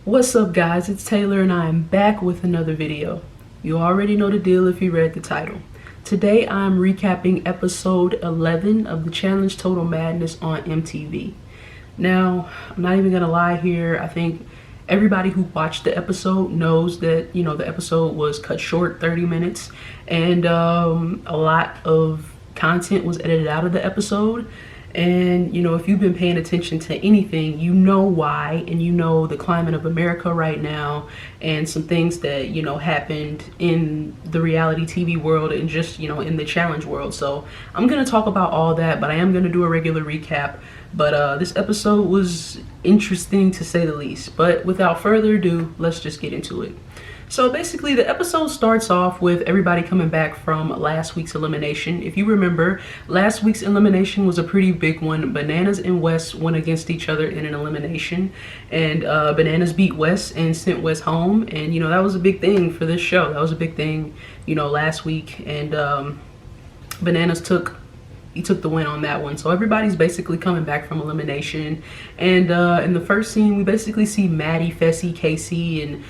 What's up guys, it's Taylor and I am back with another video. You already know the deal if you read the title. Today I'm recapping episode 11 of the Challenge Total Madness on MTV. Now, I'm not even gonna lie here, I think everybody who watched the episode knows that, the episode was cut short, 30 minutes, and a lot of content was edited out of the episode. And if you've been paying attention to anything, you know why, and you know the climate of America right now and some things that happened in the reality TV world and just in the challenge world. So I'm gonna talk about all that, but I am gonna do a regular recap. But this episode was interesting to say the least. But without further ado, let's just get into it. So basically the episode starts off with everybody coming back from last week's elimination. If you remember, last week's elimination was a pretty big one. Bananas and Wes went against each other in an elimination, and Bananas beat Wes and sent Wes home, and that was a big thing for this show. That was a big thing last week, and Bananas took the win on that one. So everybody's basically coming back from elimination, and in the first scene we basically see Maddie, Fessy, Casey, and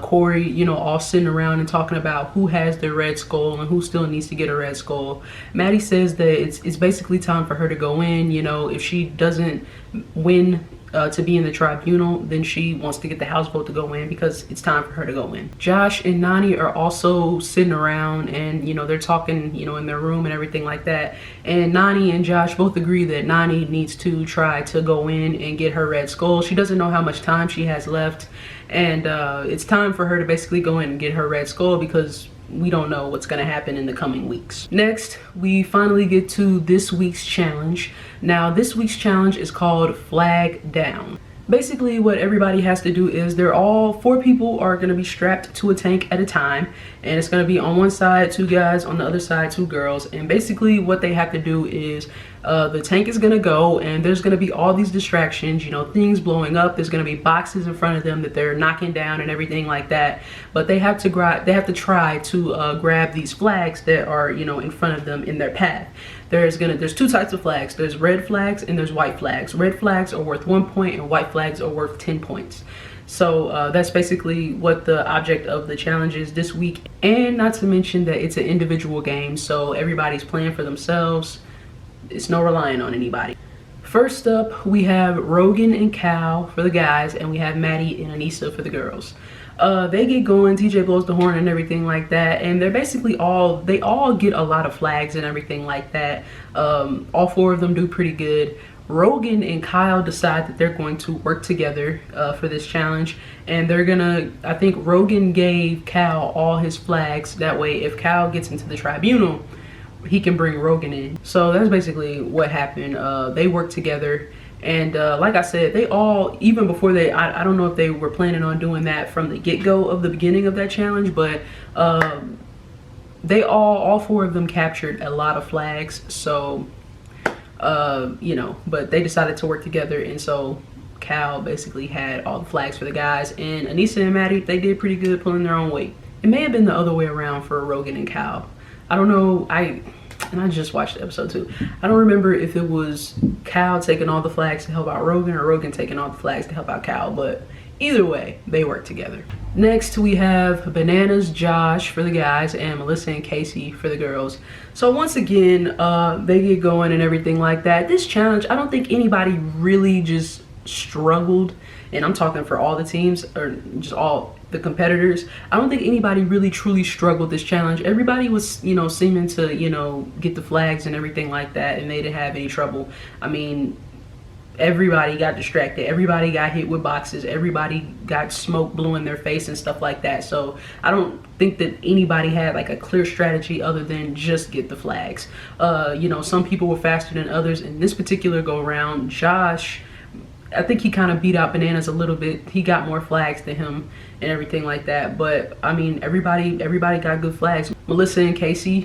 Corey all sitting around and talking about who has their red skull and who still needs to get a red skull. Maddie says that it's basically time for her to go in. If she doesn't win to be in the tribunal, then she wants to get the house vote to go in because it's time for her to go in. Josh and Nany are also sitting around, and they're talking in their room and everything like that, and Nany and Josh both agree that Nany needs to try to go in and get her red skull. She doesn't know how much time she has left, and it's time for her to basically go in and get her red skull because we don't know what's going to happen in the coming weeks. Next, we finally get to this week's challenge. Now, this week's challenge is called Flag Down. Basically, what everybody has to do is four people are going to be strapped to a tank at a time, and it's going to be on one side 2 guys, on the other side 2 girls, and basically what they have to do is the tank is going to go, and there's going to be all these distractions, things blowing up. There's going to be boxes in front of them that they're knocking down and everything like that, but they have to try to grab these flags that are in front of them in their path. There's 2 types of flags. There's red flags and there's white flags. Red flags are worth 1 point and white flags are worth 10 points. So that's basically what the object of the challenge is this week. And not to mention that it's an individual game, so everybody's playing for themselves. It's no relying on anybody. First up, we have Rogan and Cal for the guys, and we have Maddie and Anissa for the girls. They get going, TJ blows the horn and everything like that, and they're basically they all get a lot of flags and everything like that. All 4 of them do pretty good. Rogan and Kyle decide that they're going to work together for this challenge, and I think Rogan gave Cal all his flags, that way if Cal gets into the tribunal, he can bring Rogan in. So that's basically what happened. They worked together, and like I said, they all, even before I don't know if they were planning on doing that from the get-go of the beginning of that challenge, but they all 4 of them captured a lot of flags. So but they decided to work together, and so Cal basically had all the flags for the guys, and Anissa and Maddie, they did pretty good pulling their own weight. It may have been the other way around for Rogan and Cal. I don't know, I just watched the episode too. I don't remember if it was Cal taking all the flags to help out Rogan or Rogan taking all the flags to help out Cal, but either way, they work together. Next, we have Bananas, Josh for the guys, and Melissa and Casey for the girls. So once again, they get going and everything like that. This challenge, I don't think anybody really just struggled, and I'm talking for all the teams, or just all the competitors. I don't think anybody really truly struggled this challenge. Everybody was seeming to get the flags and everything like that, and they didn't have any trouble. I mean, everybody got distracted, everybody got hit with boxes, everybody got smoke blew in their face and stuff like that. So I don't think that anybody had like a clear strategy other than just get the flags. Some people were faster than others. In this particular go around, Josh, I think he kind of beat out Bananas a little bit. He got more flags than him and everything like that. But I mean, everybody got good flags. Melissa and Casey,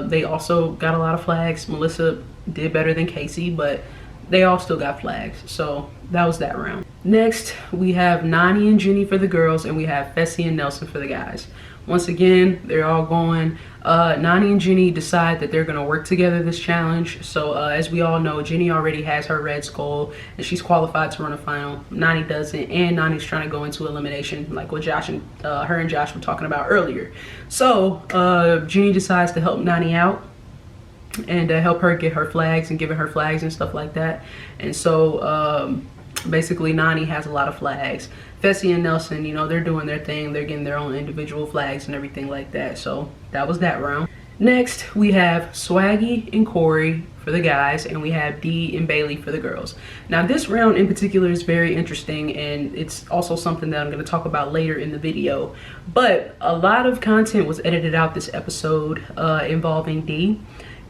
they also got a lot of flags. Melissa did better than Casey, but they all still got flags. So that was that round. Next, we have Nany and Jenny for the girls, and we have Fessy and Nelson for the guys. Once again, they're all going. Nani and Jenny decide that they're going to work together this challenge. So as we all know, Jenny already has her red skull and she's qualified to run a final. Nani doesn't, and Nani's trying to go into elimination, like what Josh and her and Josh were talking about earlier. So Jenny decides to help Nani out and help her get her flags and giving her flags and stuff like that. And so basically Nani has a lot of flags. Fessy and Nelson, you know, they're doing their thing. They're getting their own individual flags and everything like that. So that was that round. Next, we have Swaggy and Corey for the guys, and we have Dee and Bailey for the girls. Now, this round in particular is very interesting, and it's also something that I'm going to talk about later in the video. But a lot of content was edited out this episode involving Dee.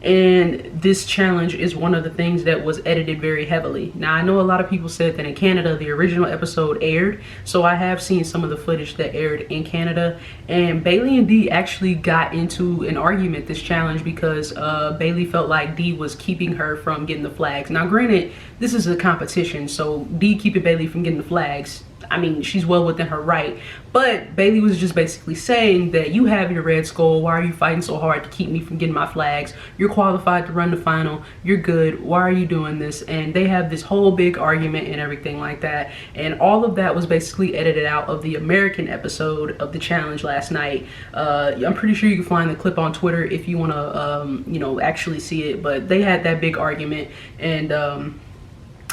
And this challenge is one of the things that was edited very heavily. Now, I know a lot of people said that in Canada the original episode aired, so I have seen some of the footage that aired in Canada, and Bailey and Dee actually got into an argument this challenge because Bailey felt like Dee was keeping her from getting the flags. Now granted, this is a competition, so Dee keeping Bailey from getting the flags, I mean, she's well within her right. But Bailey was just basically saying that you have your red skull. Why are you fighting so hard to keep me from getting my flags? You're qualified to run the final. You're good. Why are you doing this? And they have this whole big argument and everything like that. And all of that was basically edited out of the American episode of the challenge last night. I'm pretty sure you can find the clip on Twitter if you want to, you know, actually see it. But they had that big argument, and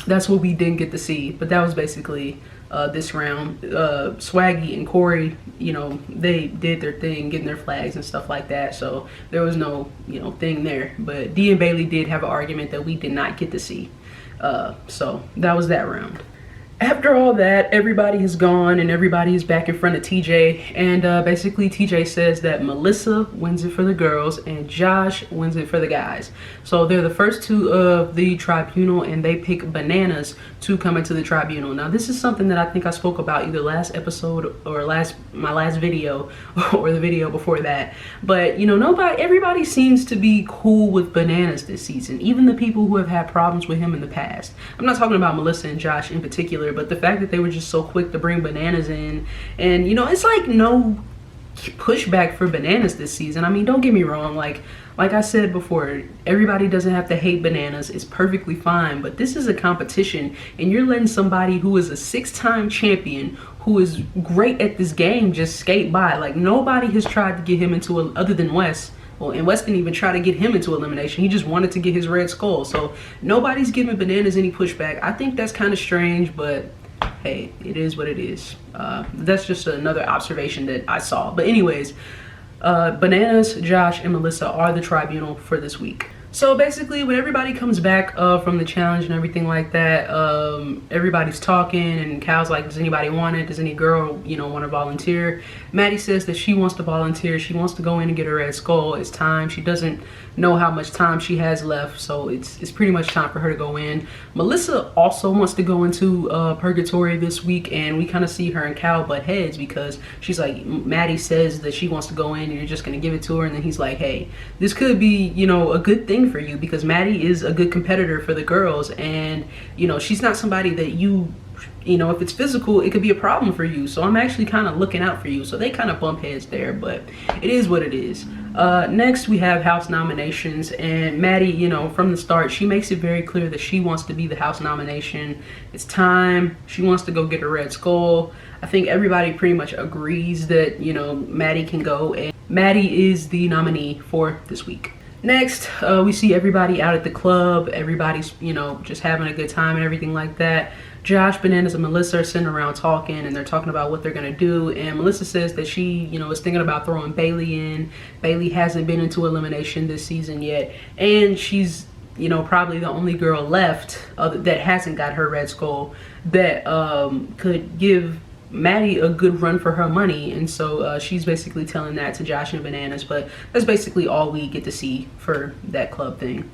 that's what we didn't get to see. But that was basically this round. Swaggy and Corey, you know, they did their thing, getting their flags and stuff like that, so there was no, you know, thing there. But Dee and Bailey did have an argument that we did not get to see, so that was that round. After all that, everybody has gone and everybody is back in front of TJ, and basically TJ says that Melissa wins it for the girls and Josh wins it for the guys. So they're the first two of the tribunal, and they pick bananas to come into the tribunal. Now this is something that I think I spoke about either last episode or my last video or the video before that. But you know, everybody seems to be cool with bananas this season, even the people who have had problems with him in the past. I'm not talking about Melissa and Josh in particular, but the fact that they were just so quick to bring bananas in, and you know, it's like no pushback for bananas this season. I mean, don't get me wrong, like I said before, everybody doesn't have to hate bananas. It's perfectly fine, but this is a competition, and you're letting somebody who is a 6-time champion, who is great at this game, just skate by. Like, nobody has tried to get him into other than Wes. Well, and Wes didn't even try to get him into elimination. He just wanted to get his red skull. So nobody's giving bananas any pushback. I think that's kind of strange, but hey, it is what it is. That's just another observation that I saw. But anyways, bananas, Josh, and Melissa are the tribunal for this week. So basically, when everybody comes back from the challenge and everything like that, everybody's talking, and Cal's like, does anybody want it? Does any girl, you know, want to volunteer? Maddie says that she wants to volunteer. She wants to go in and get her red skull. It's time. She doesn't know how much time she has left, so it's pretty much time for her to go in. Melissa also wants to go into Purgatory this week, and we kind of see her and Cal butt heads because she's like, Maddie says that she wants to go in and you're just going to give it to her, and then he's like, hey, this could be, you know, a good thing for you because Maddie is a good competitor for the girls, and you know, she's not somebody that you know, if it's physical, it could be a problem for you. So I'm actually kind of looking out for you. So they kind of bump heads there, but it is what it is. Next, we have house nominations, and Maddie, you know, from the start, she makes it very clear that she wants to be the house nomination. It's time. She wants to go get her red skull. I think everybody pretty much agrees that, you know, Maddie can go, and Maddie is the nominee for this week. Next, we see everybody out at the club. Everybody's, you know, just having a good time and everything like that. Josh, Bananas, and Melissa are sitting around talking, and they're talking about what they're gonna do. And Melissa says that she, you know, is thinking about throwing Bailey in. Bailey hasn't been into elimination this season yet, and she's, you know, probably the only girl left that hasn't got her red skull that could give Maddie a good run for her money. And so she's basically telling that to Josh and Bananas, but that's basically all we get to see for that club thing.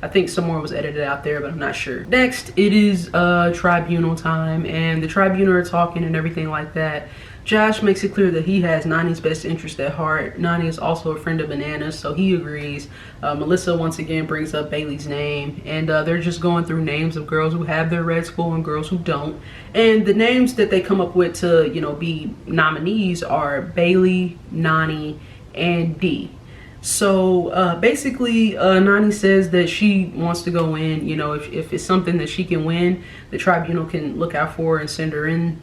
I think some more was edited out there, but I'm not sure. Next, it is tribunal time, and the tribunal are talking and everything like that. Josh makes it clear that he has Nani's best interest at heart. Nani is also a friend of Bananas, so he agrees. Melissa once again brings up Bailey's name, and they're just going through names of girls who have their red skull and girls who don't. And the names that they come up with to, you know, be nominees are Bailey, Nani, and Dee. So basically, Nani says that she wants to go in. You know, if it's something that she can win, the tribunal can look out for her and send her in.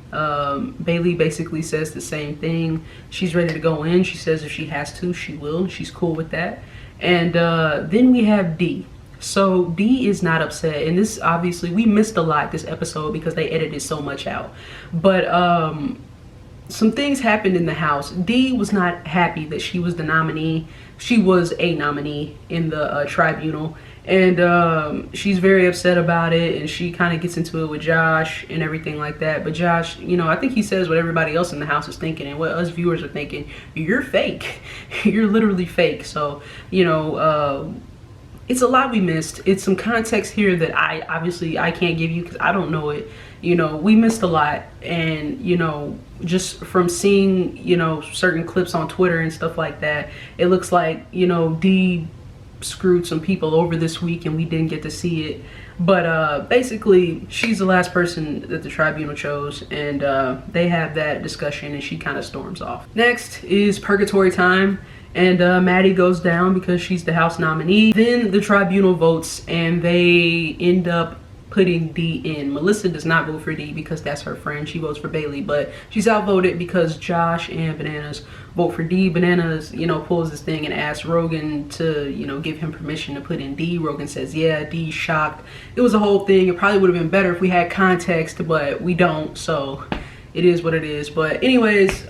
Bailey basically says the same thing. She's ready to go in. She says if she has to, she will. She's cool with that. And then we have Dee. So Dee is not upset, and this obviously we missed a lot this episode because they edited so much out. But some things happened in the house. Dee was not happy that she was the nominee. She was a nominee in the tribunal, and she's very upset about it, and she kind of gets into it with Josh and everything like that. But Josh, you know, I think he says what everybody else in the house is thinking and what us viewers are thinking. You're fake. You're literally fake. So, you know, it's a lot we missed. It's some context here that I can't give you because I don't know it. You know, we missed a lot, and you know, just from seeing, you know, certain clips on Twitter and stuff like that, it looks like, you know, Dee screwed some people over this week and we didn't get to see it. But basically, she's the last person that the tribunal chose, and they have that discussion and she kind of storms off. Next is Purgatory Time. And Maddie goes down because she's the House nominee. Then the tribunal votes and they end up putting Dee in. Melissa does not vote for Dee because that's her friend. She votes for Bailey, but she's outvoted because Josh and Bananas vote for Dee. Bananas, you know, pulls this thing and asks Rogan to, you know, give him permission to put in Dee. Rogan says, yeah. Dee's shocked. It was a whole thing. It probably would have been better if we had context, but we don't, so it is what it is. But anyways,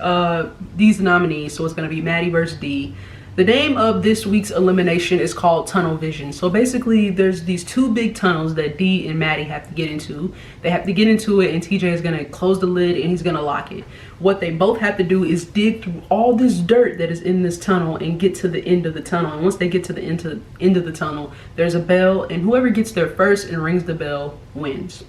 these nominees, so it's gonna be Maddie versus Dee. The name of this week's elimination is called Tunnel Vision. So basically, there's these two big tunnels that Dee and Maddie have to get into. They have to get into it, and TJ is gonna close the lid and he's gonna lock it. What they both have to do is dig through all this dirt that is in this tunnel and get to the end of the tunnel. And once they get to the end of the tunnel, there's a bell, and whoever gets there first and rings the bell wins.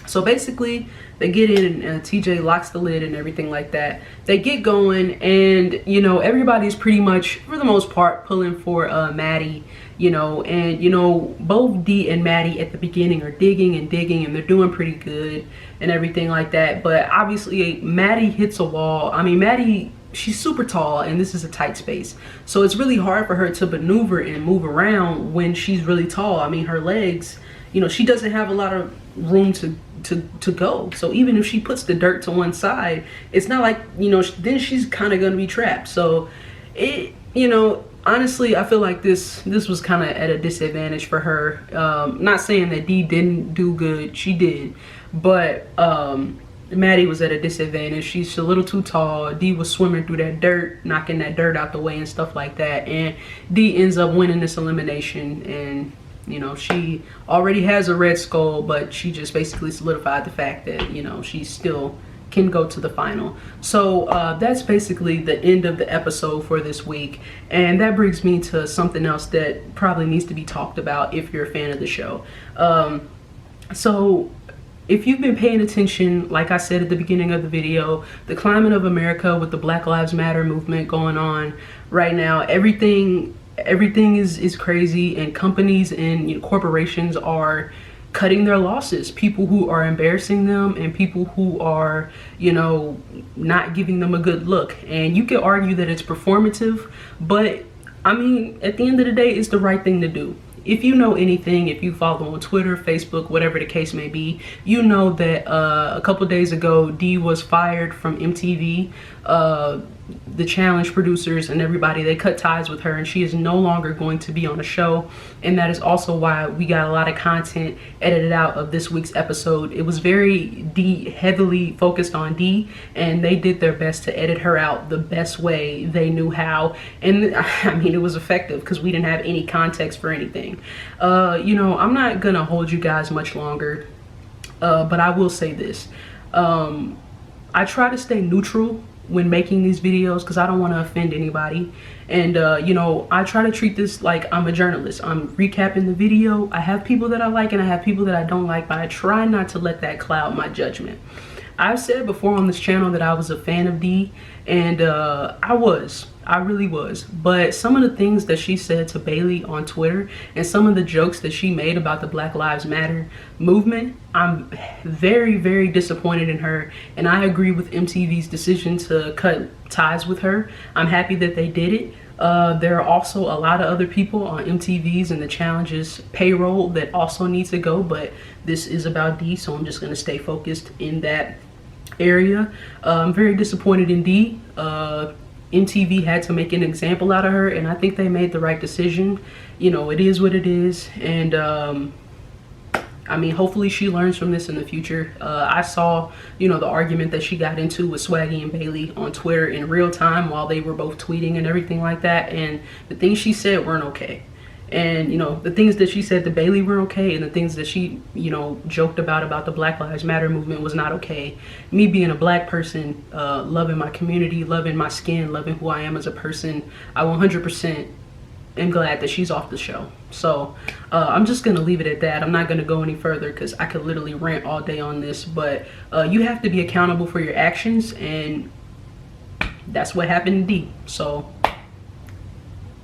So basically, they get in and TJ locks the lid and everything like that. They get going, and you know, everybody's pretty much, for the most part, pulling for Maddie, you know, and you know, both Dee and Maddie at the beginning are digging and digging, and they're doing pretty good and everything like that. But obviously, Maddie hits a wall. I mean, Maddie, she's super tall and this is a tight space, so it's really hard for her to maneuver and move around when she's really tall. I mean, her legs, you know, she doesn't have a lot of room to go. So even if she puts the dirt to one side, it's not like, you know, then she's kind of gonna be trapped. So it, you know, honestly, I feel like this was kind of at a disadvantage for her. Not saying that Dee didn't do good, she did, but Maddie was at a disadvantage. She's a little too tall. Dee was swimming through that dirt, knocking that dirt out the way and stuff like that, and Dee ends up winning this elimination. And you know, she already has a red skull, but she just basically solidified the fact that, you know, she still can go to the final. So that's basically the end of the episode for this week, and that brings me to something else that probably needs to be talked about if you're a fan of the show. So if you've been paying attention, like I said at the beginning of the video, the climate of America with the Black Lives Matter movement going on right now, everything is crazy, and companies and, you know, corporations are cutting their losses. People who are embarrassing them and people who are, you know, not giving them a good look. And you could argue that it's performative, but I mean, at the end of the day, it's the right thing to do. If you know anything, if you follow on Twitter, Facebook, whatever the case may be, you know that a couple days ago, Dee was fired from MTV. The challenge producers and everybody, they cut ties with her, and she is no longer going to be on the show. And that is also why we got a lot of content edited out of this week's episode. It was very heavily focused on Dee, and they did their best to edit her out the best way they knew how. And I mean, it was effective because we didn't have any context for anything. You know, I'm not gonna hold you guys much longer, but I will say this. I try to stay neutral when making these videos because I don't want to offend anybody, and you know, I try to treat this like I'm a journalist. I'm recapping the video. I have people that I like and I have people that I don't like, but I try not to let that cloud my judgment. I've said before on this channel that I was a fan of D, and I really was. But some of the things that she said to Bailey on Twitter and some of the jokes that she made about the Black Lives Matter movement, I'm very, very disappointed in her, and I agree with MTV's decision to cut ties with her. I'm happy that they did it. There are also a lot of other people on MTV's and the challenges payroll that also need to go, but this is about D, so I'm just going to stay focused in that area. I'm very disappointed in D. MTV had to make an example out of her, and I think they made the right decision. You know, it is what it is, and I mean, hopefully she learns from this in the future. I saw, you know, the argument that she got into with Swaggy and Bailey on Twitter in real time while they were both tweeting and everything like that, and the things she said weren't okay. And, you know, the things that she said to Bailey were okay, and the things that she, you know, joked about the Black Lives Matter movement was not okay. Me being a black person, loving my community, loving my skin, loving who I am as a person, I 100% am glad that she's off the show. So I'm just gonna leave it at that. I'm not gonna go any further because I could literally rant all day on this, but you have to be accountable for your actions, and that's what happened to D. So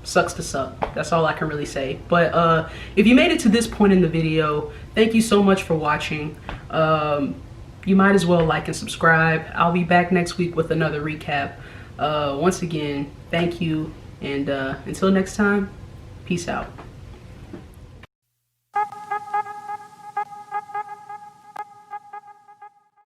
sucks to suck. That's all I can really say. But if you made it to this point in the video, thank you so much for watching. You might as well like and subscribe. I'll be back next week with another recap. Once again, thank you, and until next time, peace out.